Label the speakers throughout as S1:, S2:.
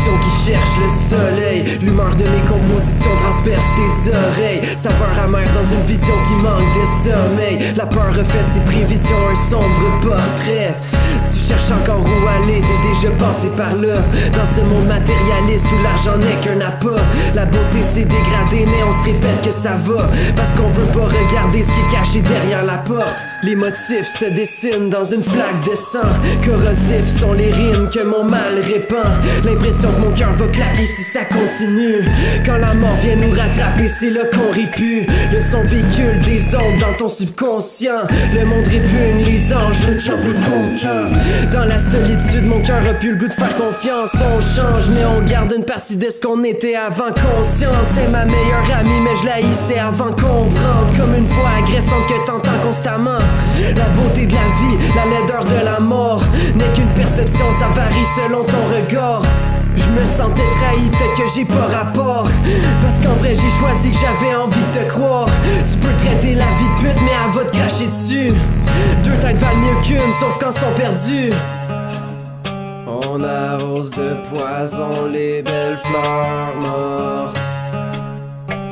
S1: émotions qui cherchent le soleil. L'humeur de mes compositions transperce tes oreilles. Saveur amère dans une vision qui manque de sommeil. La peur refait ses prévisions, un sombre portrait. Tu cherches encore où aller, t'es déjà passé par là. Dans ce monde matérialiste où l'argent n'est qu'un appât. La beauté s'est dégradée mais on se répète que ça va, parce qu'on veut pas regarder ce qui est caché derrière la porte. Les motifs se dessinent dans une flaque de sang. Corrosifs sont les rimes que mon mal répand. L'impression que mon cœur va claquer si ça continue. Quand la mort vient nous rattraper, c'est là qu'on rit plus. Le son véhicule des ondes dans ton subconscient. Le monde répugne les anges, le job est content. Dans la solitude, mon cœur a plus le goût de faire confiance. On change, mais on garde une partie de ce qu'on était avant. Conscience est ma meilleure amie, mais je la haïssais avant comprendre. Comme une voix agressante que t'entends constamment. La beauté de la vie, la laideur de la mort n'est qu'une perception, ça varie selon ton regard. Je me sentais trahi, peut-être que j'ai pas rapport, parce qu'en vrai j'ai choisi que j'avais envie de te croire. Tu peux traiter la vie de pute mais elle va te cracher dessus. Deux têtes valent mieux qu'une, sauf quand sont perdues. On arrose de poison les belles fleurs mortes.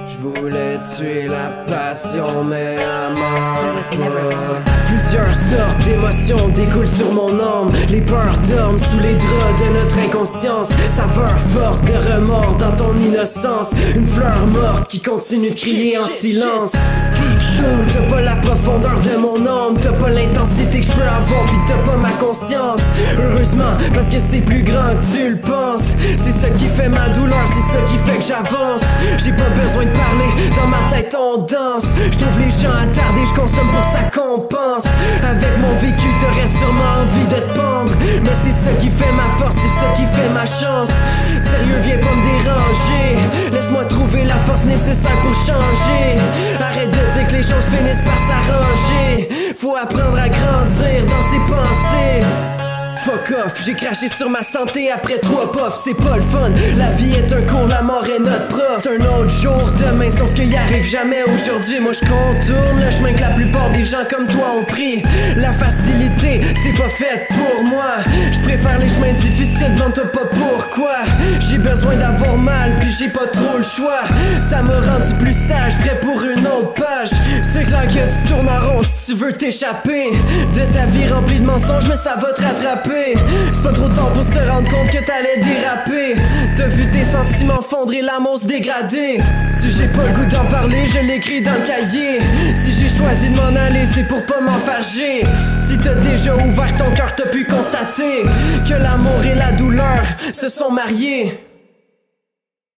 S1: Je voulais tuer la passion mais elle meurt pas. Plusieurs sortes d'émotions découlent sur mon âme. Les peurs dorment sous les draps de notre inconscience. Saveur forte de remords dans ton innocence. Une fleur morte qui continue de crier en silence. Keep sure, t'as pas la profondeur de mon âme. T'as pas l'intensité que je peux avoir, pis t'as pas ma conscience. Heureusement, parce que c'est plus grand que tu le penses. C'est ça qui fait ma douleur, c'est ça qui fait que j'avance. J'ai pas besoin de parler, dans ma tête on danse. Je trouve les gens attardés, je consomme pour que ça compense. Avec mon vécu, t'aurais sûrement envie de te pendre, mais c'est ça qui fait ma force, c'est ça qui fait ma chance. Sérieux, viens pas me déranger. Laisse-moi trouver la force nécessaire pour changer. Arrête de dire que les choses finissent par s'arranger. Faut apprendre à grandir dans ses pensées. Fuck off, j'ai craché sur ma santé après 3 puffs, c'est pas le fun. La vie est un cours, la mort est notre prof. C'est un autre jour demain, sauf qu'il y arrive jamais aujourd'hui. Moi je contourne le chemin que la plupart des gens comme toi ont pris. La facilité, c'est pas fait pour moi. Je préfère les chemins difficiles, demande-toi pas pourquoi. J'ai besoin d'avoir mal, puis j'ai pas trop le choix. Ça m'a rendu plus sage, prêt pour une autre page. C'est clair que tu tournes en rond si tu veux t'échapper de ta vie remplie de mensonges, mais ça va te rattraper. C'est pas trop tard pour se rendre compte que t'allais déraper. T'as vu tes sentiments fondre et l'amour se dégrader. Si j'ai pas le goût d'en parler, je l'écris dans le cahier. Si j'ai choisi de m'en aller, c'est pour pas m'enfarger. Si t'as déjà ouvert ton cœur, t'as pu constater que l'amour et la douleur se sont mariés.